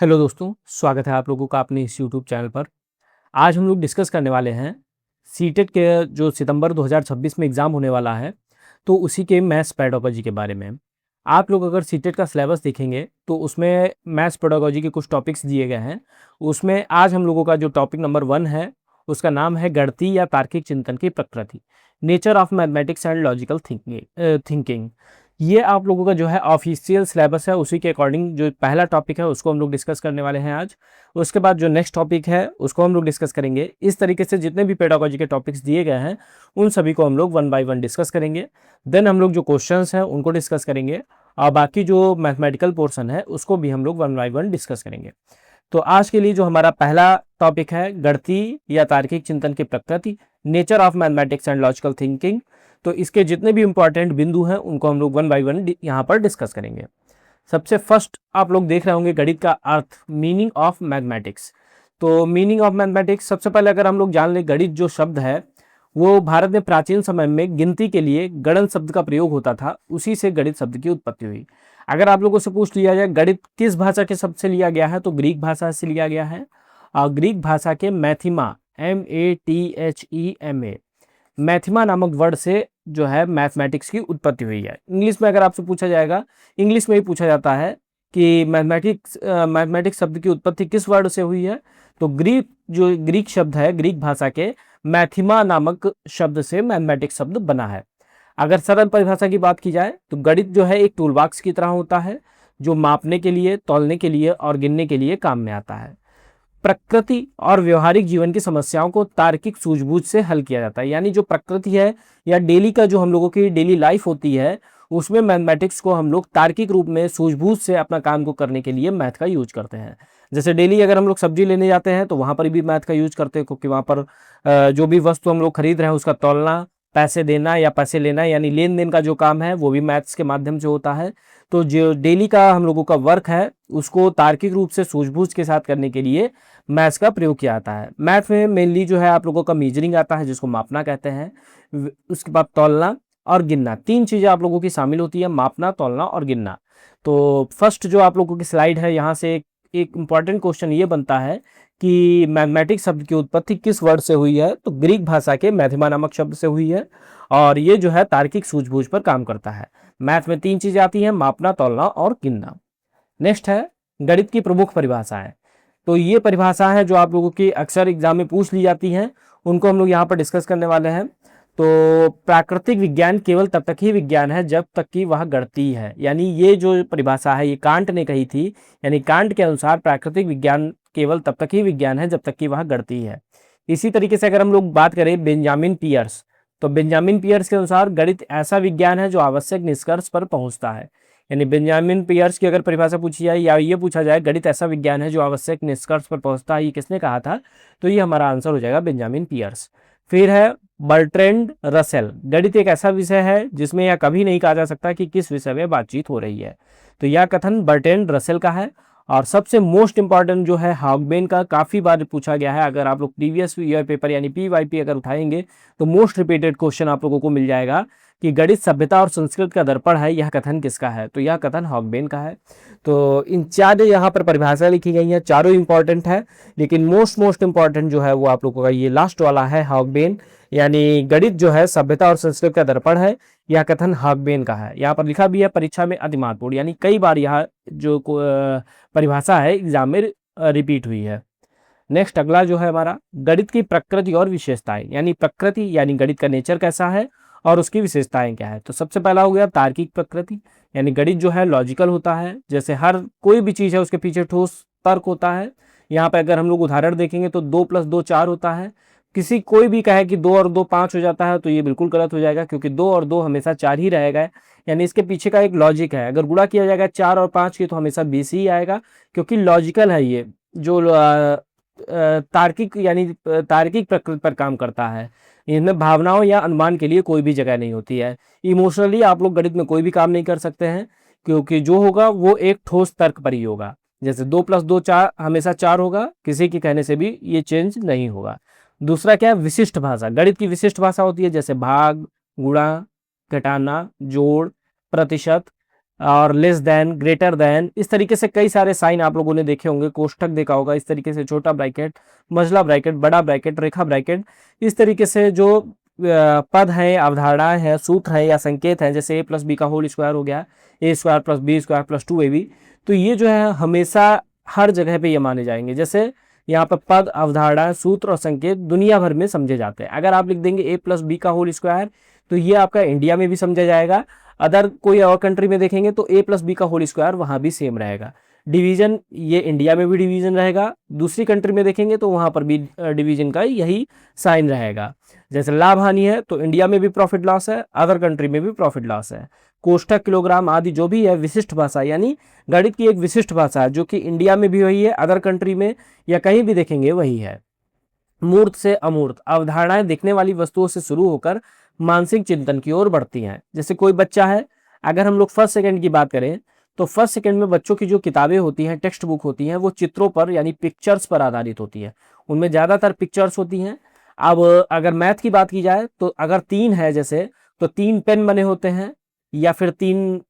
Hello दोस्तों, स्वागत है आप लोगों का अपने इस यूट्यूब चैनल पर। आज हम लोग डिस्कस करने वाले हैं सीटेट के जो सितंबर 2026 में एग्ज़ाम होने वाला है, तो उसी के मैथ्स पेडागोजी के बारे में। आप लोग अगर सीटेट का सिलेबस देखेंगे तो उसमें मैथ्स पेडागोजी के कुछ टॉपिक्स दिए गए हैं। उसमें आज हम लोगों का जो टॉपिक नंबर 1 है, उसका नाम है गणितीय या तार्किक चिंतन की प्रकृति, nature of mathematics and logical thinking. ये आप लोगों का जो है ऑफिशियल सिलेबस है, उसी के अकॉर्डिंग जो पहला टॉपिक है उसको हम लोग डिस्कस करने वाले हैं आज। उसके बाद जो नेक्स्ट टॉपिक है उसको हम लोग डिस्कस करेंगे। इस तरीके से जितने भी पेडागोजी के टॉपिक्स दिए गए हैं उन सभी को हम लोग 1 बाय 1 डिस्कस करेंगे। देन हम लोग जो क्वेश्चंस हैं उनको डिस्कस करेंगे और बाकी जो मैथमेटिकल पोर्शन है उसको भी हम लोग 1 बाय 1 डिस्कस करेंगे। तो आज के लिए जो हमारा पहला टॉपिक है गणितीय या तार्किक चिंतन की प्रकृति, nature of mathematics and logical thinking. तो इसके जितने भी इंपॉर्टेंट बिंदु हैं उनको हम लोग 1 बाय 1 यहाँ पर डिस्कस करेंगे। सबसे फर्स्ट आप लोग देख रहे होंगे गणित का अर्थ, मीनिंग ऑफ मैथमेटिक्स। तो मीनिंग ऑफ मैथमेटिक्स सबसे पहले अगर हम लोग जान लें, गणित जो शब्द है वो भारत में प्राचीन समय में गिनती के लिए गणन शब्द का प्रयोग होता था, उसी से गणित शब्द की उत्पत्ति हुई। अगर आप लोगों से पूछ लिया जाए गणित किस भाषा के शब्द से लिया गया है, तो ग्रीक भाषा से लिया गया है। और ग्रीक भाषा के मैथिमा, MATHEMA, मैथिमा नामक वर्ड से जो है मैथमेटिक्स की उत्पत्ति हुई है। इंग्लिश में अगर आपसे पूछा जाएगा, इंग्लिश में ही पूछा जाता है कि मैथमेटिक्स शब्द की उत्पत्ति किस वर्ड से हुई है, तो ग्रीक शब्द है, ग्रीक भाषा के मैथिमा नामक शब्द से मैथमेटिक्स शब्द बना है। अगर सरल परिभाषा की बात की जाए तो गणित जो है एक टूलबॉक्स की तरह होता है जो मापने के लिए, तौलने के लिए और गिनने के लिए काम में आता है। प्रकृति और व्यवहारिक जीवन की समस्याओं को तार्किक सूझबूझ से हल किया जाता है। यानी जो प्रकृति है या डेली का जो हम लोगों की डेली लाइफ होती है उसमें मैथमेटिक्स को हम लोग तार्किक रूप में सूझबूझ से अपना काम को करने के लिए मैथ का यूज करते हैं। जैसे डेली अगर हम लोग सब्जी लेने जाते हैं तो वहां पर भी मैथ का यूज करते हैं, क्योंकि वहां पर जो भी वस्तु हम लोग खरीद रहे हैं उसका तौलना, पैसे देना या पैसे लेना, यानी लेन देन का जो काम है वो भी मैथ्स के माध्यम से होता है। तो जो डेली का हम लोगों का वर्क है उसको तार्किक रूप से सूझबूझ के साथ करने के लिए मैथ्स का प्रयोग किया जाता है। मैथ में मेनली जो है आप लोगों का मीजरिंग आता है, जिसको मापना कहते हैं। उसके बाद तौलना और गिनना, तीन चीजें आप लोगों की शामिल होती है, मापना, तौलना और गिनना। तो फर्स्ट जो आप लोगों की स्लाइड है, यहाँ से एक इंपॉर्टेंट क्वेश्चन ये बनता है कि मैथमेटिक्स शब्द की उत्पत्ति किस वर्ड से हुई है, तो ग्रीक भाषा के मैथिमा नामक शब्द से हुई है और ये जो है तार्किक सूझबूझ पर काम करता है। मैथ में तीन चीजें आती हैं, मापना, तौलना और गिनना। नेक्स्ट है गणित की प्रमुख परिभाषाएं। तो ये परिभाषा है जो आप लोगों की अक्सर एग्जाम में पूछ ली जाती हैं, उनको हम लोग यहाँ पर डिस्कस करने वाले हैं। तो प्राकृतिक विज्ञान केवल तब तक ही विज्ञान है जब तक कि वह गणितीय है। यानी ये जो परिभाषा है ये कांट ने कही थी, यानी कांट के अनुसार प्राकृतिक विज्ञान केवल तब तक ही विज्ञान है जब तक कि वह गणितीय है। इसी तरीके से अगर हम लोग बात करें बेंजामिन पियर्स, तो बेंजामिन पियर्स के अनुसार गणित ऐसा विज्ञान है जो आवश्यक निष्कर्ष पर पहुंचता है। यानी बेंजामिन पियर्स की अगर परिभाषा पूछी जाए या ये पूछा जाए गणित ऐसा विज्ञान है जो आवश्यक निष्कर्ष पर पहुंचता है, ये किसने कहा था, तो ये हमारा आंसर हो जाएगा बेंजामिन पियर्स। फिर है बर्ट्रैंड रसेल, गणित एक ऐसा विषय है जिसमें यह कभी नहीं कहा जा सकता कि किस विषय में बातचीत हो रही है। तो यह कथन बर्ट्रैंड रसेल का है। और सबसे मोस्ट इंपॉर्टेंट जो है हॉगबेन का, काफी बार पूछा गया है। अगर आप लोग प्रीवियस ईयर पेपर यानी PYP अगर उठाएंगे तो मोस्ट रिपीटेड क्वेश्चन आप लोगों को मिल जाएगा कि गणित सभ्यता और संस्कृत का दर्पण है, यह कथन किसका है, तो यह कथन हॉगबेन का है। तो इन चार यहाँ पर परिभाषा लिखी गई है, चारों इंपॉर्टेंट है, लेकिन मोस्ट इंपॉर्टेंट जो है वो आप लोगों का ये लास्ट वाला है, हॉगबेन। यानी गणित जो है सभ्यता और संस्कृत का दर्पण है, यह कथन हॉगबेन का है। यहाँ पर लिखा भी है परीक्षा में अति महत्वपूर्ण, यानी कई बार यह जो परिभाषा है एग्जाम में रिपीट हुई है। नेक्स्ट अगला जो है हमारा गणित की प्रकृति और विशेषताएं, यानी प्रकृति यानी गणित का नेचर कैसा है और उसकी विशेषताएं क्या है। तो सबसे पहला हो गया तार्किक प्रकृति, यानी गणित जो है लॉजिकल होता है। जैसे हर कोई भी चीज है उसके पीछे ठोस तर्क होता है। यहाँ पे अगर हम लोग उदाहरण देखेंगे तो 2 + 2 4 होता है। किसी कोई भी कहे कि 2 और 2 5 हो जाता है तो ये बिल्कुल गलत हो जाएगा, क्योंकि 2 और 2 हमेशा 4 ही रहेगा। यानी इसके पीछे का एक लॉजिक है। अगर गुणा किया जाएगा 4 और 5 की तो हमेशा 20 ही आएगा, क्योंकि लॉजिकल है ये, जो तार्किक यानी तार्किक प्रकृति पर काम करता है। इनमें भावनाओं या अनुमान के लिए कोई भी जगह नहीं होती है। इमोशनली आप लोग गणित में कोई भी काम नहीं कर सकते हैं, क्योंकि जो होगा वो एक ठोस तर्क पर ही होगा। जैसे 2 + 2 4 हमेशा 4 होगा, किसी के कहने से भी ये चेंज नहीं होगा। दूसरा क्या है, विशिष्ट भाषा। गणित की विशिष्ट भाषा होती है, जैसे भाग, गुणा, घटाना, जोड़, प्रतिशत, और लेस देन, ग्रेटर देन, इस तरीके से कई सारे साइन आप लोगों ने देखे होंगे, कोष्ठक देखा होगा, इस तरीके से छोटा ब्रैकेट, मझला ब्रैकेट, बड़ा ब्रैकेट, रेखा ब्रैकेट, इस तरीके से जो पद हैं, अवधारणाएं हैं, सूत्र हैं या संकेत हैं, जैसे ए प्लस बी का होल स्क्वायर हो गया, a square plus b square plus 2ab, तो ये जो है हमेशा हर जगह पे ये माने जाएंगे। जैसे यहाँ पर पद, अवधारणा, सूत्र और संकेत दुनिया भर में समझे जाते हैं। अगर आप लिख देंगे ए प्लस बी का होल स्क्वायर, तो ये आपका इंडिया में भी समझा जाएगा, अदर कोई और कंट्री में देखेंगे तो ए प्लस बी का होल स्क्वायर वहां भी सेम रहेगा। डिवीजन, ये इंडिया में भी डिवीजन रहेगा, दूसरी कंट्री में देखेंगे तो वहां पर भी डिवीजन का यही साइन रहेगा। जैसे लाभ हानि है तो इंडिया में भी प्रॉफिट लॉस है, अदर कंट्री में भी प्रॉफिट लॉस है। कोष्ठक, किलोग्राम आदि जो भी है विशिष्ट भाषा, यानी गणित की एक विशिष्ट भाषा है जो कि इंडिया में भी वही है, अदर कंट्री में या कहीं भी देखेंगे वही है। मूर्त से अमूर्त, अवधारणाएं दिखने वाली वस्तुओं से शुरू होकर मानसिक चिंतन की ओर बढ़ती हैं। जैसे कोई बच्चा है, अगर हम लोग फर्स्ट सेकंड की बात करें तो फर्स्ट सेकंड में बच्चों की जो किताबें होती हैं, टेक्स्ट बुक होती हैं, वो चित्रों पर यानी पिक्चर्स पर आधारित होती है, उनमें ज़्यादातर पिक्चर्स होती हैं। अब अगर मैथ की बात की जाए तो अगर 3 है जैसे, तो 3 पेन बने होते हैं, या फिर 3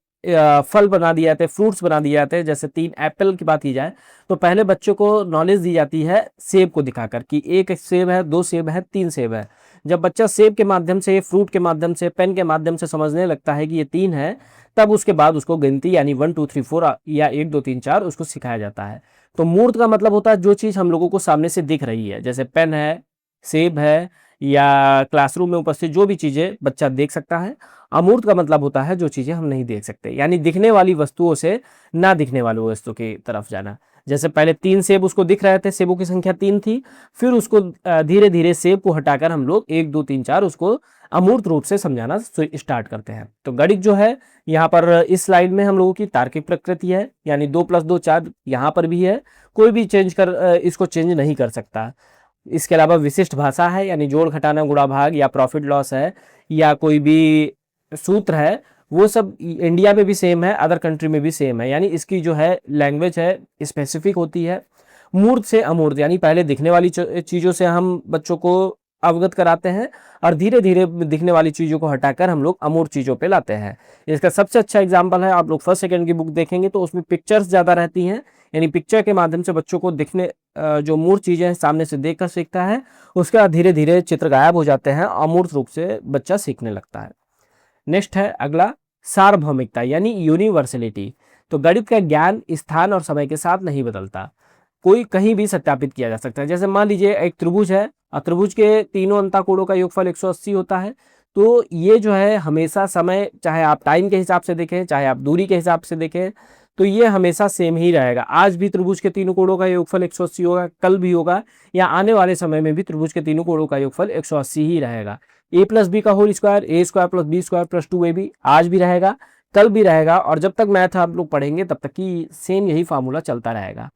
फल बना दिए जाते हैं, फ्रूट्स बना दिए जाते हैं। जैसे 3 एप्पल की बात की जाए तो पहले बच्चों को नॉलेज दी जाती है सेब को दिखाकर कि 1 सेब है, 2 सेब है, 3 सेब है। जब बच्चा सेब के माध्यम से, फ्रूट के माध्यम से, पेन के माध्यम से समझने लगता है कि ये 3 है, तब उसके बाद उसको गिनती यानी 1 2 3 4 या 1 2 3 4 उसको सिखाया जाता है। तो मूर्त का मतलब होता है जो चीज़ हम लोगों को सामने से दिख रही है, जैसे पेन है, सेब है, या क्लासरूम में उपस्थित जो भी चीज़ें बच्चा देख सकता है। अमूर्त का मतलब होता है जो चीज़ें हम नहीं देख सकते, यानी दिखने वाली वस्तुओं से ना दिखने वाली वस्तु की तरफ जाना। जैसे पहले 3 सेब उसको दिख रहे थे, सेबों की संख्या 3 थी, फिर उसको धीरे धीरे सेब को हटाकर हम लोग 1 2 3 4 उसको अमूर्त रूप से समझाना स्टार्ट करते हैं। तो गणित जो है यहाँ पर इस स्लाइड में हम लोगों की तार्किक प्रकृति है, यानी 2 + 2 4 यहाँ पर भी है, कोई भी चेंज कर इसको चेंज नहीं कर सकता। इसके अलावा विशिष्ट भाषा है, यानी जोड़, घटाना, गुणा, भाग या प्रॉफिट लॉस है, या कोई भी सूत्र है, वो सब इंडिया में भी सेम है, अदर कंट्री में भी सेम है, यानी इसकी जो है लैंग्वेज है स्पेसिफिक होती है। मूर्त से अमूर्त, यानी पहले दिखने वाली चीज़ों से हम बच्चों को अवगत कराते हैं और धीरे धीरे दिखने वाली चीज़ों को हटाकर हम लोग अमूर्त चीज़ों पे लाते हैं। इसका सबसे अच्छा एग्जाम्पल है, आप लोग फर्स्ट सेकंड की बुक देखेंगे तो उसमें पिक्चर्स ज़्यादा रहती हैं, यानी पिक्चर के माध्यम से बच्चों को दिखने जो मूर्त चीज़ें हैं सामने से देखकर सीखता है, उसके बाद धीरे धीरे चित्र गायब हो जाते हैं, अमूर्त रूप से बच्चा सीखने लगता है। नेक्स्ट है अगला, सार्वभौमिकता यानी यूनिवर्सलिटी। तो गणित का ज्ञान स्थान और समय के साथ नहीं बदलता, कोई कहीं भी सत्यापित किया जा सकता है। जैसे मान लीजिए एक त्रिभुज है और त्रिभुज के तीनों अंतःकोणों का योगफल 180 होता है, तो ये जो है हमेशा समय, चाहे आप टाइम के हिसाब से देखें, चाहे आप दूरी के हिसाब से देखें, तो ये हमेशा सेम ही रहेगा। आज भी त्रिभुज के तीनों कोणों का योगफल 180 होगा, कल भी होगा, या आने वाले समय में भी त्रिभुज के तीनों कोणों का योगफल 180 ही रहेगा। ए प्लस बी का whole square, a square plus b square plus 2ab आज भी रहेगा, कल भी रहेगा, और जब तक मैथ आप लोग पढ़ेंगे तब तक की सेम यही फार्मूला चलता रहेगा।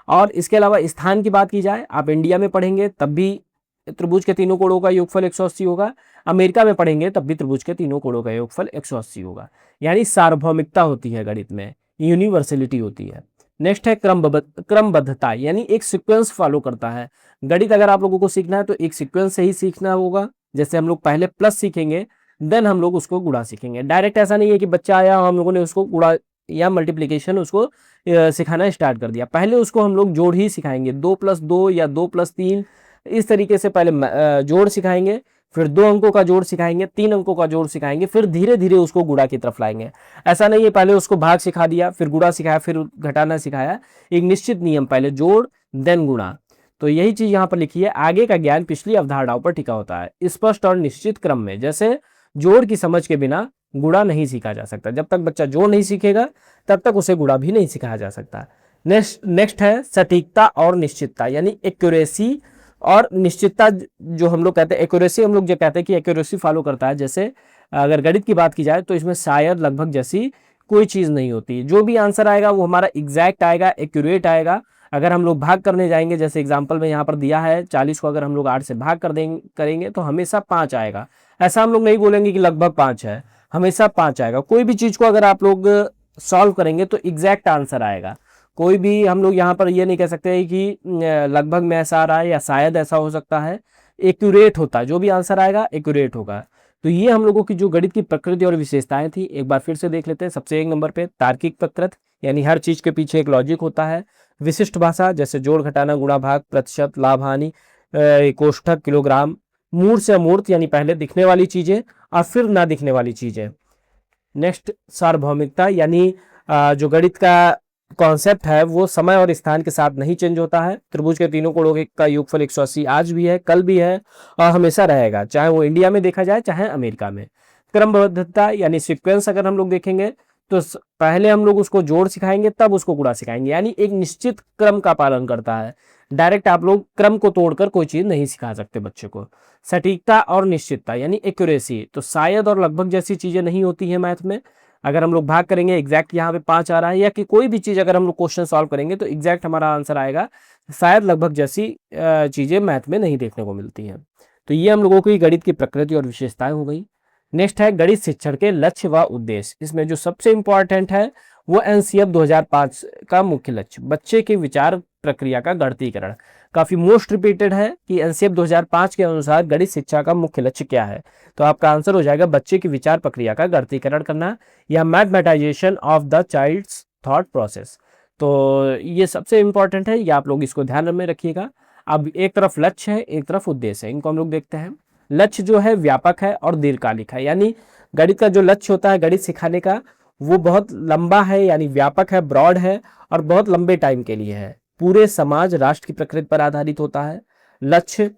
और इसके अलावा स्थान की बात की जाए, आप इंडिया में पढ़ेंगे तब भी त्रिभुज के तीनों कोणों का योगफल 180 होगा, अमेरिका में पढ़ेंगे तब भी त्रिभुज के तीनों कोणों का योगफल 180 होगा, यानी सार्वभौमिकता होती है गणित में, यूनिवर्सलिटी होती है। नेक्स्ट है क्रमबद्धता, यानी एक सीक्वेंस फॉलो करता है। गणित अगर आप लोगों को सीखना है तो एक सीक्वेंस से ही सीखना होगा। जैसे हम लोग पहले प्लस सीखेंगे, देन हम लोग उसको गुणा सीखेंगे। डायरेक्ट ऐसा नहीं है कि बच्चा आया हम लोगों ने उसको गुणा या मल्टीप्लिकेशन उसको सिखाना स्टार्ट कर दिया, पहले उसको हम लोग जोड़ ही सिखाएंगे, 2 + 2 या 2 + 3, इस तरीके से पहले जोड़ सिखाएंगे, फिर 2 अंकों का जोड़ सिखाएंगे, 3 अंकों का जोड़ सिखाएंगे, फिर धीरे धीरे उसको गुणा की तरफ लाएंगे। ऐसा नहीं है पहले उसको भाग सिखा दिया, फिर गुणा सिखाया, फिर घटाना सिखाया, एक निश्चित नियम, पहले जोड़ देन गुणा। तो यही चीज यहाँ पर लिखी है, आगे का ज्ञान पिछली अवधारणाओं पर टिका होता है, स्पष्ट और निश्चित क्रम में। जैसे जोड़ की समझ के बिना गुणा नहीं सीखा जा सकता, जब तक बच्चा जोड़ नहीं सीखेगा तब तक उसे गुणा भी नहीं सिखाया जा सकता। नेक्स्ट है सटीकता और निश्चितता, यानी एक्यूरेसी और निश्चितता। जो हम लोग कहते हैं एक्यूरेसी, हम लोग जो कहते हैं कि एक्यूरेसी फॉलो करता है। जैसे अगर गणित की बात की जाए तो इसमें शायद, लगभग जैसी कोई चीज़ नहीं होती, जो भी आंसर आएगा वो हमारा एग्जैक्ट आएगा, एक्यूरेट आएगा। अगर हम लोग भाग करने जाएंगे, जैसे एग्जाम्पल में यहाँ पर दिया है 40 को अगर हम लोग 8 से भाग करेंगे तो हमेशा 5 आएगा। ऐसा हम लोग नहीं बोलेंगे कि लगभग 5 है, हमेशा 5 आएगा। कोई भी चीज़ को अगर आप लोग सॉल्व करेंगे तो एग्जैक्ट आंसर आएगा। कोई भी हम लोग यहाँ पर ये नहीं कह सकते कि लगभग में ऐसा आ रहा है या शायद ऐसा हो सकता है, एक्यूरेट होता है, जो भी आंसर आएगा एक्यूरेट होगा। तो ये हम लोगों की जो गणित की प्रकृति और विशेषताएं थी, एक बार फिर से देख लेते हैं। सबसे एक नंबर पे तार्किक प्रकृति, यानी हर चीज के पीछे एक लॉजिक होता है। विशिष्ट भाषा, जैसे जोड़ घटाना गुणा भाग प्रतिशत लाभ हानि कोष्ठक किलोग्राम। मूर्त से अमूर्त, यानी पहले दिखने वाली चीजें और फिर ना दिखने वाली चीजें। नेक्स्ट सार्वभौमिकता, यानी जो गणित का कॉन्सेप्ट है वो समय और स्थान के साथ नहीं चेंज होता है। त्रिभुज के तीनों कोणों का योगफल 180 आज भी है, कल भी है और हमेशा रहेगा, चाहे वो इंडिया में देखा जाए चाहे अमेरिका में। क्रमबद्धता यानी सीक्वेंस अगर हम लोग देखेंगे तो पहले हम लोग उसको जोड़ सिखाएंगे तब उसको गुणा सिखाएंगे, यानी एक निश्चित क्रम का पालन करता है। डायरेक्ट आप लोग क्रम को तोड़कर कोई चीज नहीं सिखा सकते बच्चे को। सटीकता और निश्चितता यानी एक्यूरेसी, तो शायद और लगभग जैसी चीजें नहीं होती है मैथ में। अगर हम लोग भाग करेंगे एग्जैक्ट यहाँ पे 5 आ रहा है, या कि कोई भी चीज अगर हम लोग क्वेश्चन सॉल्व करेंगे तो एग्जैक्ट हमारा आंसर आएगा, शायद लगभग जैसी चीजें मैथ में नहीं देखने को मिलती हैं। तो ये हम लोगों की गणित की प्रकृति और विशेषताएं हो गई। नेक्स्ट है गणित शिक्षण के लक्ष्य व उद्देश्य। इसमें जो सबसे इंपॉर्टेंट है वो एनसीएफ 2005 का मुख्य लक्ष्य, बच्चे की विचार प्रक्रिया का गणितीकरण। काफी मोस्ट रिपीटेड है कि एनसीएफ 2005 के अनुसार गणित शिक्षा का मुख्य लक्ष्य क्या है, तो आपका आंसर हो जाएगा बच्चे की विचार प्रक्रिया का गणितीकरण करना, या mathematization of the child's thought process. तो ये सबसे इंपॉर्टेंट है, ये आप लोग इसको ध्यान में रखिएगा। अब एक तरफ लक्ष्य है, एक तरफ उद्देश्य है, इनको हम लोग देखते हैं। लक्ष्य जो है व्यापक है और दीर्घकालिक है, यानी गणित का जो लक्ष्य होता है गणित सिखाने का वो बहुत लंबा है, यानी व्यापक है, ब्रॉड है और बहुत लंबे टाइम के लिए है। पूरे समाज राष्ट्र की प्रकृति पर आधारित होता है लक्ष्य।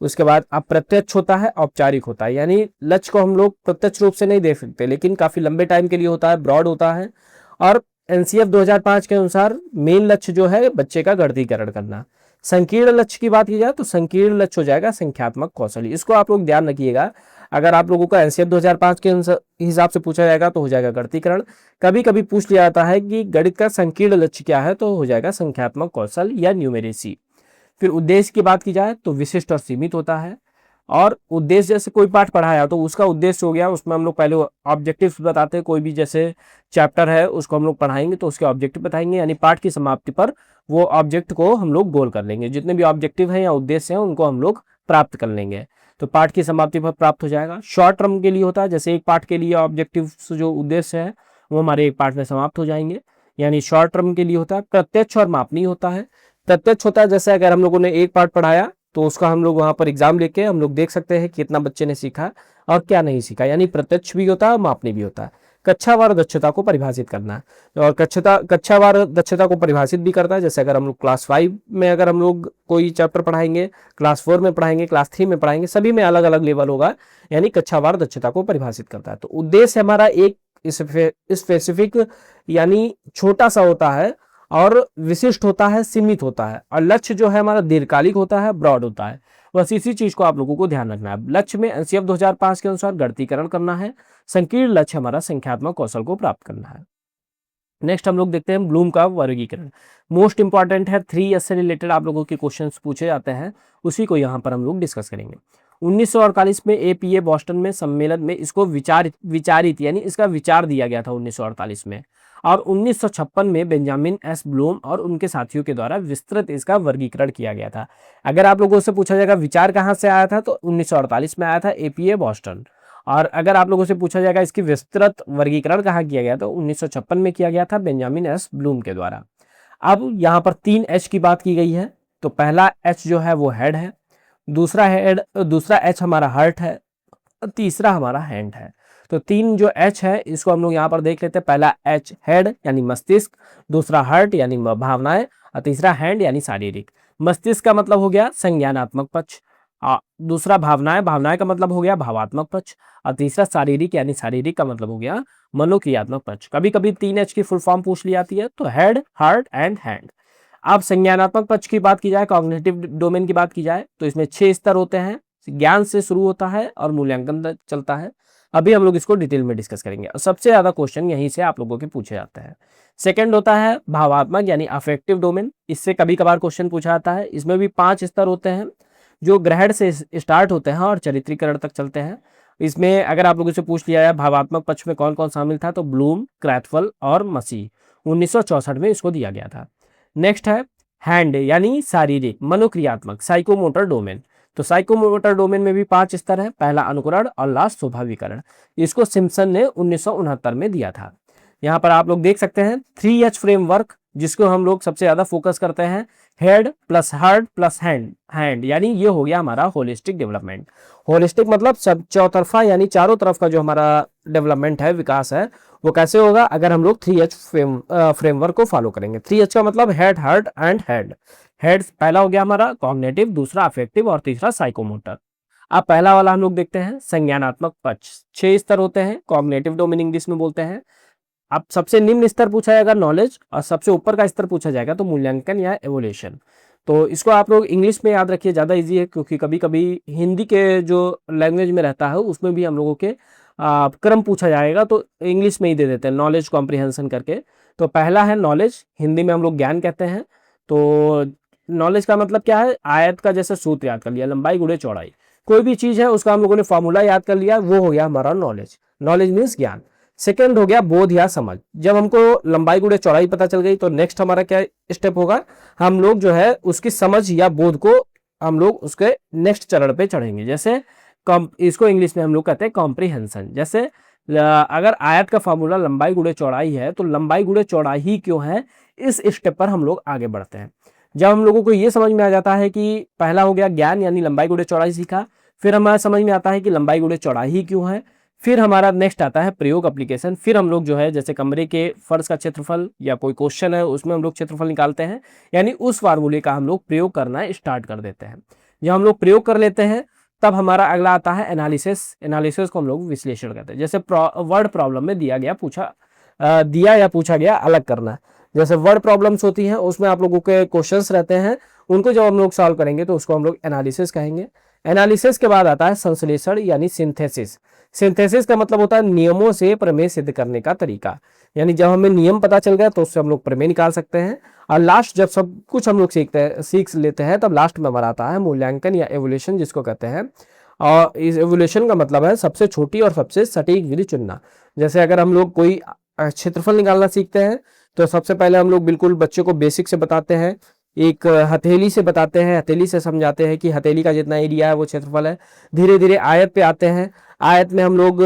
उसके बाद अप्रत्यक्ष होता है, औपचारिक होता है, यानी लक्ष्य को हम लोग प्रत्यक्ष रूप से नहीं देख सकते लेकिन काफी लंबे टाइम के लिए होता है, ब्रॉड होता है। और एनसीएफ 2005 के अनुसार मेन लक्ष्य जो है बच्चे का गणितीकरण करना। संकीर्ण लक्ष्य की बात की जाए तो संकीर्ण लक्ष्य हो जाएगा संख्यात्मक कौशल। इसको आप लोग ध्यान रखिएगा, अगर आप लोगों का एनसीएफ 2005 के हिसाब से पूछा जाएगा तो हो जाएगा गणितीकरण। कभी कभी पूछ लिया जाता है कि गणित का संकीर्ण लक्ष्य क्या है, तो हो जाएगा संख्यात्मक कौशल या न्यूमेरेसी। फिर उद्देश्य की बात की जाए तो विशिष्ट और सीमित होता है। और उद्देश्य जैसे कोई पाठ पढ़ाया तो उसका उद्देश्य हो गया, उसमें हम लोग पहले ऑब्जेक्टिव्स बताते हैं। कोई भी जैसे चैप्टर है उसको हम लोग पढ़ाएंगे तो उसके ऑब्जेक्टिव बताएंगे, यानी पाठ की समाप्ति पर वो ऑब्जेक्ट को हम लोग गोल कर लेंगे। जितने भी ऑब्जेक्टिव हैं या उद्देश्य हैं उनको हम लोग प्राप्त कर लेंगे, तो पाठ की समाप्ति पर प्राप्त हो जाएगा। शॉर्ट टर्म के लिए होता है, जैसे एक पाठ के लिए ऑब्जेक्टिव जो उद्देश्य है वो हमारे एक पाठ में समाप्त हो जाएंगे, यानी शॉर्ट टर्म के लिए होता है। प्रत्यक्ष और मापनीय होता है। प्रत्यक्ष होता है जैसे अगर हम लोगों ने एक पाठ पढ़ाया तो उसका हम लोग वहां पर एग्जाम लेके हम लोग देख सकते हैं कि कितना बच्चे ने सीखा और क्या नहीं सीखा, यानी प्रत्यक्ष भी होता है और मापनीय भी होता है। कक्षावार दक्षता को परिभाषित करना, और कक्षावार दक्षता को परिभाषित भी करता है। जैसे अगर हम लोग क्लास 5 में अगर हम लोग कोई चैप्टर पढ़ाएंगे, क्लास 4 में पढ़ाएंगे, क्लास 3 में पढ़ाएंगे, सभी में अलग अलग लेवल होगा, यानी कक्षावार दक्षता को परिभाषित करता है। तो उद्देश्य हमारा एक स्पेसिफिक यानी छोटा सा होता है, और विशिष्ट होता है, सीमित होता है। और लक्ष्य जो है हमारा दीर्घकालिक होता है, ब्रॉड होता है। बस इसी चीज को आप लोगों को ध्यान रखना है। लक्ष्य में एनसीएफ 2005 के अनुसार गणितीकरण करना है, संकीर्ण लक्ष्य हमारा संख्यात्मक कौशल को प्राप्त करना है। नेक्स्ट हम लोग देखते हैं ब्लूम का वर्गीकरण। मोस्ट इंपॉर्टेंट है, 3S से रिलेटेड आप लोगों के क्वेश्चंस पूछे जाते हैं, उसी को यहाँ पर हम लोग डिस्कस करेंगे। 1948 में एपीए बॉस्टन में सम्मेलन में इसको विचारित यानी इसका विचार दिया गया था 1948 में। और 1956 में बेंजामिन एस ब्लूम और उनके साथियों के द्वारा विस्तृत इसका वर्गीकरण किया गया था। अगर आप लोगों से पूछा जाएगा विचार कहाँ से आया था तो 1948 में आया था, एपीए बॉस्टन। और अगर आप लोगों से पूछा जाएगा इसकी विस्तृत वर्गीकरण कहाँ किया गया तो 1956 में किया गया था, बेंजामिन एस ब्लूम के द्वारा। अब यहाँ पर 3H की बात की गई है, तो पहला H जो है वो हेड है, दूसरा H हमारा हार्ट है, तीसरा हमारा हैंड है। तो 3 जो H है इसको हम लोग यहाँ पर देख लेते हैं। पहला H हेड यानी मस्तिष्क, दूसरा हार्ट यानी भावनाएं, और तीसरा हैंड यानी शारीरिक। मस्तिष्क का मतलब हो गया संज्ञानात्मक पक्ष, दूसरा भावनाएं का मतलब हो गया भावात्मक पक्ष, और तीसरा शारीरिक यानी शारीरिक का मतलब हो गया मनोक्रियात्मक पक्ष। कभी कभी 3H की फुल फॉर्म पूछ ली जाती है, तो हेड, हार्ट एंड हैंड। अब संज्ञानात्मक पक्ष की बात की जाए, कॉग्निटिव डोमेन की बात की जाए, तो इसमें 6 स्तर होते हैं। ज्ञान से शुरू होता है और मूल्यांकन तक चलता है। अभी हम लोग इसको डिटेल में डिस्कस करेंगे, और सबसे ज्यादा क्वेश्चन यहीं से आप लोगों के पूछे जाते हैं। सेकंड होता है भावात्मक यानी अफेक्टिव डोमेन, इससे कभी कभार क्वेश्चन पूछा जाता है। इसमें भी 5 स्तर होते हैं जो ग्रहण से स्टार्ट होते हैं और चरित्रीकरण तक चलते हैं। इसमें अगर आप लोगों से पूछ लिया जाए भावात्मक पक्ष में कौन कौन शामिल था, तो ब्लूम, क्रैथवल और मसी 1964 में इसको दिया गया था। नेक्स्ट है हैंड यानी शारीरिक मनोक्रियात्मक साइकोमोटर डोमेन, तो साइकोमोटर डोमेन में भी 5 स्तर है, पहला अनुकरण और लास्ट स्वाभाविकरण। इसको सिम्पसन ने 1969 में दिया था। यहाँ पर आप लोग देख सकते हैं 3H फ्रेमवर्क, जिसको हम लोग सबसे ज्यादा फोकस करते हैं, head plus heart plus hand, यानी ये हो गया हमारा होलिस्टिक डेवलपमेंट। होलिस्टिक मतलब सब चौतरफा, यानी चारों तरफ का जो हमारा डेवलपमेंट है, विकास है, वो कैसे होगा अगर हम लोग 3H फ्रेमवर्क को फॉलो करेंगे। 3H का मतलब head, heart and head. Head पहला हो गया हमारा कॉग्निटिव, दूसरा अफेक्टिव और तीसरा साइकोमोटर। अब पहला वाला हम लोग देखते हैं संज्ञानात्मक पक्ष। 6 स्तर होते हैं, कॉग्निटिव डोमेन इंग्लिश में बोलते हैं। अब सबसे निम्न स्तर पूछा जाएगा नॉलेज, और सबसे ऊपर का स्तर पूछा जाएगा तो मूल्यांकन या एवोल्यूशन। तो इसको आप लोग इंग्लिश में याद रखिए, ज़्यादा इजी है, क्योंकि कभी कभी हिंदी के जो लैंग्वेज में रहता है उसमें भी हम लोगों के क्रम पूछा जाएगा, तो इंग्लिश में ही दे देते हैं नॉलेज कॉम्प्रिहेंशन करके। तो पहला है नॉलेज, हिंदी में हम लोग ज्ञान कहते हैं। तो नॉलेज का मतलब क्या है, आयत का जैसे सूत्र याद कर लिया, लंबाई गुणे चौड़ाई, कोई भी चीज है उसका हम लोगों ने फॉर्मूला याद कर लिया, वो हो गया हमारा नॉलेज। नॉलेज मीन्स ज्ञान। सेकंड हो गया बोध या समझ। जब हमको लंबाई गुणे चौड़ाई पता चल गई तो नेक्स्ट हमारा क्या स्टेप होगा, हम लोग जो है उसकी समझ या बोध को हम लोग उसके नेक्स्ट चरण पे चढ़ेंगे। जैसे इसको इंग्लिश में हम लोग कहते हैं कॉम्प्रिहेंशन। जैसे अगर आयत का फॉर्मूला लंबाई गुणे चौड़ाई है तो लंबाई गुणे चौड़ाई ही क्यों है, इस स्टेप पर हम लोग आगे बढ़ते हैं। जब हम लोगों को ये समझ में आ जाता है कि पहला हो गया ज्ञान यानी लंबाई गुणे चौड़ाई सीखा, फिर हमारा समझ में आता है कि लंबाई गुणे चौड़ाई ही क्यों है, फिर हमारा नेक्स्ट आता है प्रयोग एप्लीकेशन। फिर हम लोग जो है जैसे कमरे के फर्श का क्षेत्रफल या कोई क्वेश्चन है उसमें हम लोग क्षेत्रफल निकालते हैं, यानी उस फार्मूले का हम लोग प्रयोग करना स्टार्ट कर देते हैं। जब हम लोग प्रयोग कर लेते हैं तब हमारा अगला आता है एनालिसिस। एनालिसिस को हम लोग विश्लेषण कहते हैं। जैसे वर्ड प्रॉब्लम में दिया या पूछा गया अलग करना। जैसे वर्ड प्रॉब्लम्स होती हैं उसमें आप लोगों के क्वेश्चंस रहते हैं, उनको जब हम लोग सॉल्व करेंगे तो उसको हम लोग एनालिसिस कहेंगे। एनालिसिस के बाद आता है संश्लेषण यानी सिंथेसिस। सिंथेसिस का मतलब होता है नियमों से प्रमेय सिद्ध करने का तरीका, यानी जब हमें नियम पता चल गया तो उससे हम लोग प्रमेय निकाल सकते हैं। और लास्ट जब सब कुछ हम लोग सीख लेते हैं तब लास्ट में हमारा आता है मूल्यांकन या एवोल्यूशन, जिसको कहते हैं। और इस एवोल्यूशन का मतलब है सबसे छोटी और सबसे सटीक विधि चुनना। जैसे अगर हम लोग कोई क्षेत्रफल निकालना सीखते हैं तो सबसे पहले हम लोग बिल्कुल बच्चे को बेसिक से बताते हैं, एक हथेली से बताते हैं, हथेली से समझाते हैं कि हथेली का जितना एरिया है वो क्षेत्रफल है। धीरे धीरे आयत पे आते हैं, आयत में हम लोग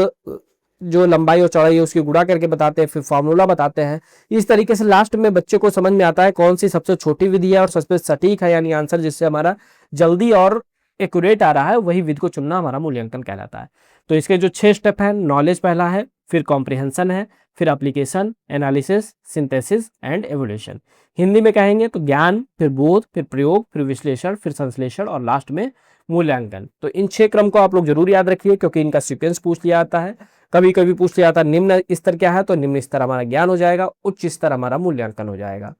जो लंबाई और चौड़ाई है उसकी गुणा करके बताते हैं, फिर फॉर्मूला बताते हैं। इस तरीके से लास्ट में बच्चे को समझ में आता है कौन सी सबसे छोटी विधि है और सबसे सटीक है, यानी आंसर जिससे हमारा जल्दी और एक्यूरेट आ रहा है, वही विधि को चुनना हमारा मूल्यांकन कहलाता है। तो इसके जो 6 स्टेप हैं, नॉलेज पहला है, फिर कॉम्प्रिहेंशन है, फिर application, analysis, synthesis and evolution. Hindi में कहेंगे तो ज्ञान, फिर बोध, फिर प्रयोग, फिर विश्लेषण, फिर संश्लेषण और लास्ट में मूल्यांकन। तो इन 6 क्रम को आप लोग जरूर याद रखिए, क्योंकि इनका सीक्वेंस पूछ लिया जाता है। कभी कभी पूछ लिया जाता है निम्न स्तर क्या है, तो निम्न स्तर हमारा ज्ञान हो जाएगा, उच्च स्तर हमारा मूल्यांकन हो जाएगा।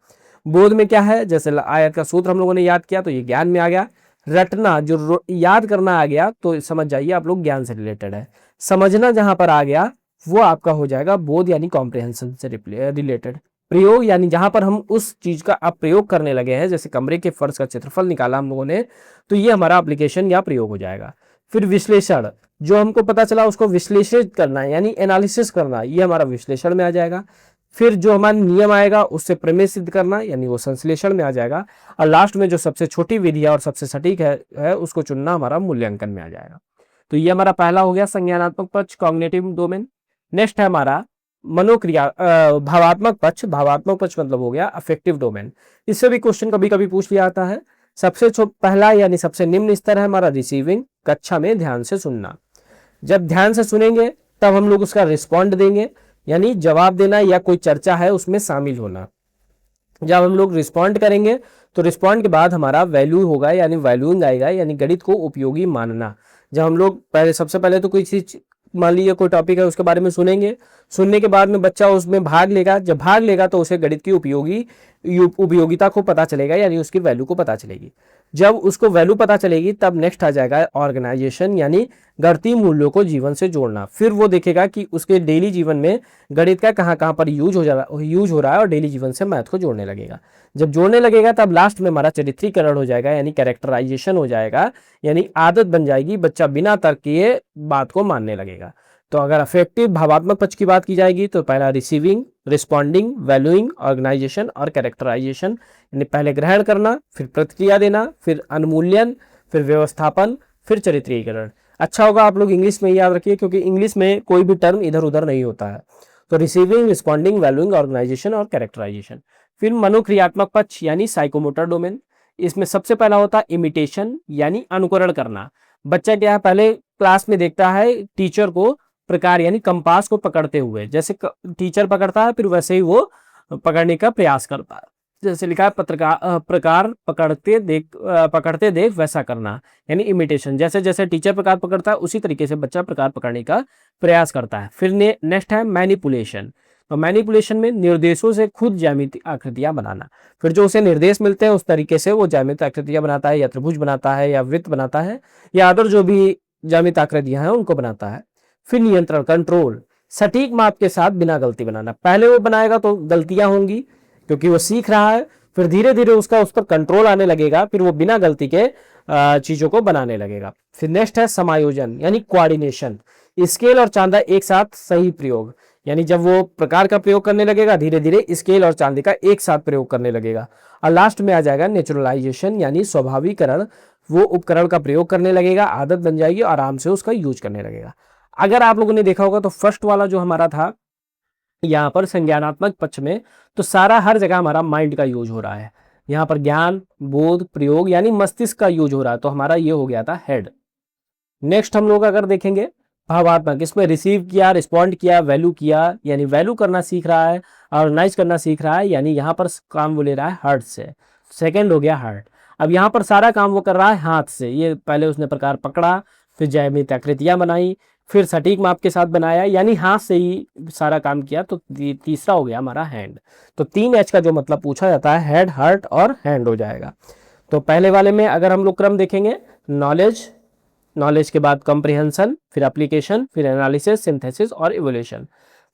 बोध में क्या है, जैसे आयत का सूत्र हम लोगों ने याद किया तो ये ज्ञान में आ गया। रटना जो याद करना आ गया तो समझ जाइए आप लोग ज्ञान से रिलेटेड है। समझना जहां पर आ गया वो आपका हो जाएगा बोध यानी कॉम्प्रिहेंशन से रिलेटेड। प्रयोग यानी जहां पर हम उस चीज का अब प्रयोग करने लगे हैं, जैसे कमरे के फर्श का क्षेत्रफल निकाला हम लोगों ने, तो ये हमारा एप्लीकेशन या प्रयोग हो जाएगा। फिर विश्लेषण, जो हमको पता चला उसको विश्लेषित करना है यानी एनालिसिस करना, ये हमारा विश्लेषण में आ जाएगा। फिर जो हमारा नियम आएगा उससे प्रमेय सिद्ध करना, यानी वो संश्लेषण में आ जाएगा। और लास्ट में जो सबसे छोटी विधि है और सबसे सटीक है उसको चुनना हमारा मूल्यांकन में आ जाएगा। तो ये हमारा पहला हो गया संज्ञानात्मक पक्ष, कॉग्निटिव डोमेन। नेक्स्ट है हमारा मनोक्रिया भावात्मक पक्ष। भावात्मक पक्ष मतलब हो गया अफेक्टिव डोमेन। इससे भी क्वेश्चन कभी कभी पूछ लिया जाता है। सबसे पहला यानी सबसे निम्न स्तर है हमारा रिसीविंग, कक्षा में ध्यान से सुनना। जब ध्यान से सुनेंगे तब हम लोग उसका रिस्पॉन्ड देंगे, यानी जवाब देना या कोई चर्चा है उसमें शामिल होना। जब हम लोग रिस्पॉन्ड करेंगे तो रिस्पॉन्ड के बाद हमारा वैल्यू होगा यानी वैल्यूइंग आएगा, यानी गणित को उपयोगी मानना। जब हम लोग सबसे पहले तो कोई चीज मान लीजिए कोई टॉपिक है उसके बारे में सुनेंगे, सुनने के बाद में बच्चा उसमें भाग लेगा। जब भाग लेगा तो उसे गणित की उपयोगिता को पता चलेगा, यानी उसकी वैल्यू को पता चलेगी। जब उसको वैल्यू पता चलेगी तब नेक्स्ट आ जाएगा ऑर्गेनाइजेशन, यानी गणितीय मूल्यों को जीवन से जोड़ना। फिर वो देखेगा कि उसके डेली जीवन में गणित का कहाँ कहाँ पर यूज हो रहा है और डेली जीवन से मैथ को जोड़ने लगेगा। जब जोड़ने लगेगा तब लास्ट में हमारा चरित्रीकरण हो जाएगा, यानी कैरेक्टराइजेशन हो जाएगा, यानी आदत बन जाएगी, बच्चा बिना तर्क किए बात को मानने लगेगा। तो अगर अफेक्टिव भावात्मक पक्ष की बात की जाएगी तो पहला रिसीविंग, रिस्पॉन्डिंग, वैल्यूइंग, ऑर्गेनाइजेशन और कैरेक्टराइजेशन, यानी पहले ग्रहण करना, फिर प्रतिक्रिया देना, फिर अनुमूल्यन, फिर व्यवस्थापन, फिर चरित्रीकरण। अच्छा होगा आप लोग इंग्लिश में याद रखिए, क्योंकि इंग्लिश में कोई भी टर्म इधर उधर नहीं होता है। तो रिसीविंग, रिस्पॉन्डिंग, वैल्यूइंग, ऑर्गेनाइजेशन और कैरेक्टराइजेशन। फिर मनोक्रियात्मक पक्ष यानी साइकोमोटर डोमेन। इसमें सबसे पहला होता है इमिटेशन यानी अनुकरण करना। बच्चा क्या है, पहले क्लास में देखता है टीचर को प्रकार यानी कंपास को पकड़ते हुए, जैसे टीचर पकड़ता है फिर वैसे ही वो पकड़ने का प्रयास करता है। जैसे लिखा है प्रकार पकड़ते देख वैसा करना, यानी इमिटेशन। जैसे जैसे टीचर प्रकार पकड़ता है उसी तरीके से बच्चा प्रकार पकड़ने का प्रयास करता है। फिर नेक्स्ट है मैनिपुलेशन। तो मैनिपुलेशन में निर्देशों से खुद ज्यामितीय आकृतियां बनाना। फिर जो उसे निर्देश मिलते हैं उस तरीके से वो ज्यामितीय आकृतियां बनाता है, या त्रिभुज बनाता है, या वृत्त बनाता है, या अदर जो भी ज्यामितीय आकृतियां हैं उनको बनाता है। फिर नियंत्रण, कंट्रोल, सटीक माप के साथ बिना गलती बनाना। पहले वो बनाएगा तो गलतियां होंगी क्योंकि वो सीख रहा है, फिर धीरे धीरे उसका उस पर कंट्रोल आने लगेगा, फिर वो बिना गलती के चीजों को बनाने लगेगा। फिर नेक्स्ट है समायोजन यानी कोऑर्डिनेशन। स्केल और चांदा एक साथ सही प्रयोग, यानी जब वो प्रकार का प्रयोग करने लगेगा धीरे धीरे स्केल और चांदे का एक साथ प्रयोग करने लगेगा। और लास्ट में आ जाएगा नेचुरलाइजेशन यानी स्वाभाविकरण। वो उपकरण का प्रयोग करने लगेगा, आदत बन जाएगी, आराम से उसका यूज करने लगेगा। अगर आप लोगों ने देखा होगा तो फर्स्ट वाला जो हमारा था यहाँ पर संज्ञानात्मक पक्ष में, तो सारा हर जगह हमारा माइंड का यूज हो रहा है। यहाँ पर ज्ञान, बोध, प्रयोग यानी मस्तिष्क का यूज हो रहा है, तो हमारा ये हो गया था हेड। नेक्स्ट हम लोग अगर देखेंगे भावात्मक, इसमें रिसीव किया, रिस्पॉन्ड किया, वैल्यू किया, यानी वैल्यू करना सीख रहा है, ऑर्गेनाइज करना सीख रहा है, यानी यहाँ पर काम वो ले रहा है हार्ट से। सेकेंड हो गया हार्ट। अब यहाँ पर सारा काम वो कर रहा है हाथ से। ये पहले उसने प्रकार पकड़ा, फिर ज्यामितीय आकृतियां बनाई, फिर सटीक माप के साथ बनाया, यानी हाथ से ही सारा काम किया। तो तीसरा हो गया हमारा हैंड। तो 3H का जो मतलब पूछा जाता है हेड, हार्ट और हैंड हो जाएगा। तो पहले वाले में अगर हम लोग क्रम देखेंगे, नॉलेज, नॉलेज के बाद कॉम्प्रिहेंशन, फिर एप्लीकेशन, फिर एनालिसिस, सिंथेसिस और इवोल्यूशन।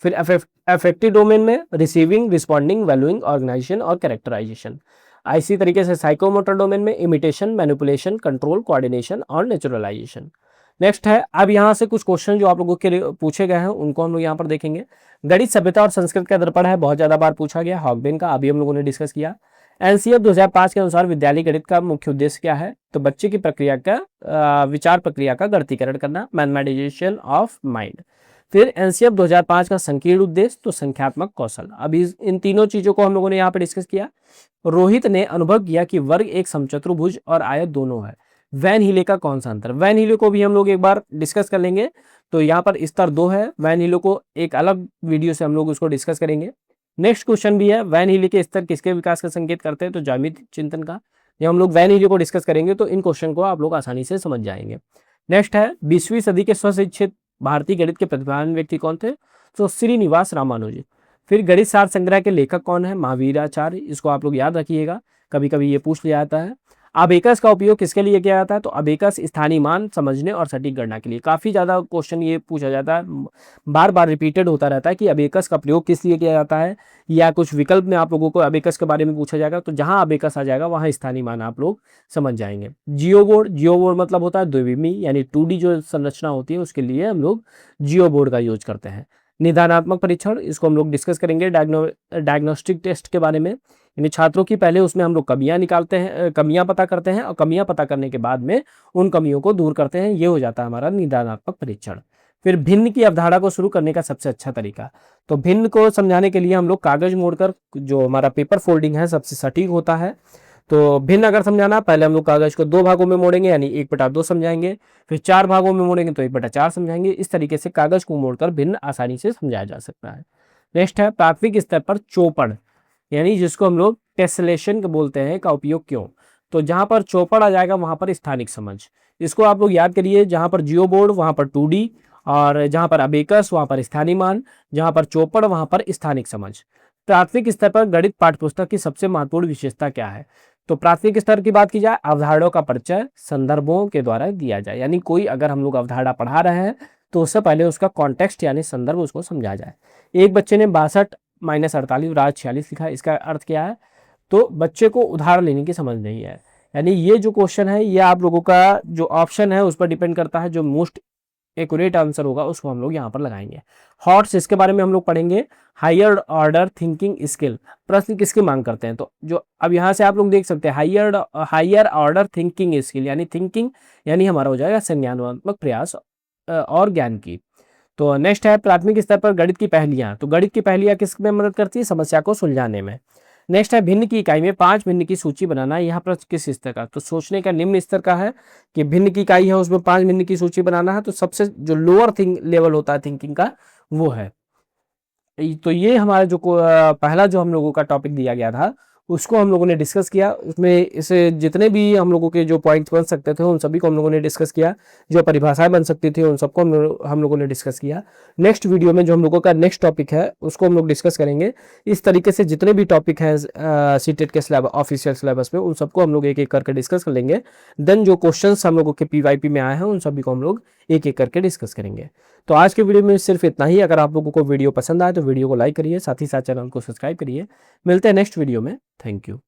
फिर अफेक्टिव डोमेन में रिसीविंग, रिस्पॉन्डिंग, वैल्यूइंग, ऑर्गेनाइजेशन और कैरेक्टराइजेशन। इसी तरीके से साइकोमोटर डोमेन में इमिटेशन, मैनिपुलेशन, कंट्रोल, कोऑर्डिनेशन और नेचुरलाइजेशन। नेक्स्ट है, अब यहाँ से कुछ क्वेश्चन जो आप लोगों के लिए पूछे गए हैं उनको हम लोग यहाँ पर देखेंगे। गणित, सभ्यता और संस्कृत का दर्पण है, बहुत ज्यादा बार पूछा गया। हॉगबेन का अभी हम लोगों ने डिस्कस किया। एनसीएफ 2005 के अनुसार विद्यालय गणित का मुख्य उद्देश्य क्या है? तो बच्चे की प्रक्रिया का विचार प्रक्रिया का गणितीकरण करना, मैथमेटिजाइजेशन ऑफ माइंड। फिर एनसीएफ 2005 का संकीर्ण उद्देश्य, तो संख्यात्मक कौशल। अभी इन तीनों चीजों को हम लोगों ने यहाँ पर डिस्कस किया। रोहित ने अनुभव किया कि वर्ग एक समचतुर्भुज और आयत दोनों है। वैन हीले का कौन सा अंतर? वैन हीले को भी हम लोग एक बार डिस्कस कर लेंगे। तो यहाँ पर स्तर 2 है, वैन हीले को एक अलग वीडियो से हम लोग उसको डिस्कस करेंगे। नेक्स्ट क्वेश्चन भी है, वैन हीले के स्तर किसके विकास का संकेत करते हैं? तो ज्यामितीय चिंतन का। जब हम लोग वैन हीले को डिस्कस करेंगे तो इन क्वेश्चन को आप लोग आसानी से समझ जाएंगे। नेक्स्ट है, 20वीं सदी के स्वशिक्षित भारतीय गणित के प्रतिभावान व्यक्ति कौन थे? तो श्रीनिवास रामानुजी। फिर गणित सार संग्रह के लेखक कौन है? महावीराचार्य। इसको आप लोग याद रखिएगा, कभी कभी ये पूछ लिया जाता है। अबेकस का उपयोग किसके लिए किया जाता है? तो अबेकस स्थानीय मान समझने और सटीक गणना के लिए। काफी ज्यादा क्वेश्चन ये पूछा जाता है, बार बार रिपीटेड होता रहता है कि अबेकस का प्रयोग किस लिए किया जाता है, या कुछ विकल्प में आप लोगों को अबेकस के बारे में पूछा जाएगा। तो जहां अबेकस आ जाएगा वहां स्थानीय मान आप लोग समझ जाएंगे। जियो बोर्ड, जियो बोर्ड मतलब होता है द्विविमी, यानी 2D जो संरचना होती है उसके लिए हम लोग जियो बोर्ड का यूज करते हैं। निदानात्मक परीक्षण, इसको हम लोग डिस्कस करेंगे डायग्नोस्टिक टेस्ट के बारे में। यानी छात्रों की पहले उसमें हम लोग कमियां निकालते हैं, कमियां पता करते हैं, और कमियां पता करने के बाद में उन कमियों को दूर करते हैं। ये हो जाता है हमारा निदानात्मक परीक्षण। फिर भिन्न की अवधारणा को शुरू करने का सबसे अच्छा तरीका, तो भिन्न को समझाने के लिए हम लोग कागज मोड़कर, जो हमारा पेपर फोल्डिंग है सबसे सटीक होता है। तो भिन्न अगर समझाना, पहले हम लोग कागज को 2 भागों में मोड़ेंगे, यानी 1/2 समझाएंगे। फिर 4 भागों में मोड़ेंगे तो 1/4 समझाएंगे। इस तरीके से कागज को मोड़कर भिन्न आसानी से समझाया जा सकता है। नेक्स्ट है, प्राथमिक स्तर पर चौपड़, यानी जिसको हम लोग टेसलेशन बोलते हैं, का उपयोग क्यों? तो जहां पर चौपड़ आ जाएगा वहां पर स्थानिक समझ। इसको आप लोग याद करिए, जहां पर जियो बोर्ड वहां पर 2D, और जहां पर अबेकस वहां पर स्थानीय मान, जहां पर चौपड़ वहां पर स्थानिक समझ। प्राथमिक स्तर पर गणित पाठ्यपुस्तक की सबसे महत्वपूर्ण विशेषता क्या है? तो प्राथमिक स्तर की बात की जाए, अवधारणाओं का परिचय संदर्भों के द्वारा दिया जाए, यानी कोई अगर हम लोग अवधारणा पढ़ा रहे हैं तो उससे पहले उसका कॉन्टेक्स्ट यानी संदर्भ उसको समझा जाए। एक बच्चे ने 62 - 48 राज 46 लिखा, इसका अर्थ क्या है? तो बच्चे को उधार लेने की समझ नहीं है। यानी ये जो क्वेश्चन है ये आप लोगों का जो ऑप्शन है उस पर डिपेंड करता है, जो मोस्ट एक्यूरेट आंसर होगा उसको हम लोग यहाँ पर लगाएंगे। हॉट्स, इसके बारे में हम लोग पढ़ेंगे। हायर ऑर्डर थिंकिंग स्किल, प्रश्न किसकी मांग करते हैं? तो जो अब यहाँ से आप लोग देख सकते हैं हायर ऑर्डर थिंकिंग स्किल, यानी थिंकिंग यानी हमारा हो जाएगा संज्ञानात्मक प्रयास और ज्ञान की। तो नेक्स्ट है प्राथमिक स्तर पर गणित की पहेलियां। तो गणित की पहेलियां किस में मदद करती है? समस्या को सुलझाने में। नेक्स्ट है भिन्न की इकाई में 5 भिन्न की सूची बनाना। यहाँ प्रश्न किस स्तर का? तो सोचने का निम्न स्तर का है कि भिन्न की इकाई है उसमें 5 भिन्न की सूची बनाना है। तो सबसे जो लोअर लेवल होता है थिंकिंग का वो है। तो ये हमारा जो पहला जो हम लोगों का टॉपिक दिया गया था उसको हम लोगों ने डिस्कस किया। उसमें इसे जितने भी हम लोगों के जो पॉइंट्स बन सकते थे उन सभी को हम लोगों ने डिस्कस किया, जो परिभाषाएं बन सकती थी उन सबको हम लोगों ने डिस्कस किया। नेक्स्ट वीडियो में जो हम लोगों का नेक्स्ट टॉपिक है उसको हम लोग डिस्कस करेंगे। इस तरीके से जितने भी टॉपिक हैं सीटेट के सिलेबस ऑफिशियल सिलेबस में उन सबको हम लोग एक एक करके डिस्कस कर लेंगे। देन जो क्वेश्चन हम लोगों के PYP में आए हैं उन सभी को हम लोग एक एक करके डिस्कस करेंगे। तो आज के वीडियो में सिर्फ इतना ही। अगर आप लोगों को वीडियो पसंद आए तो वीडियो को लाइक करिए, साथ ही साथ चैनल को सब्सक्राइब करिए। मिलते हैं नेक्स्ट वीडियो में। Thank you.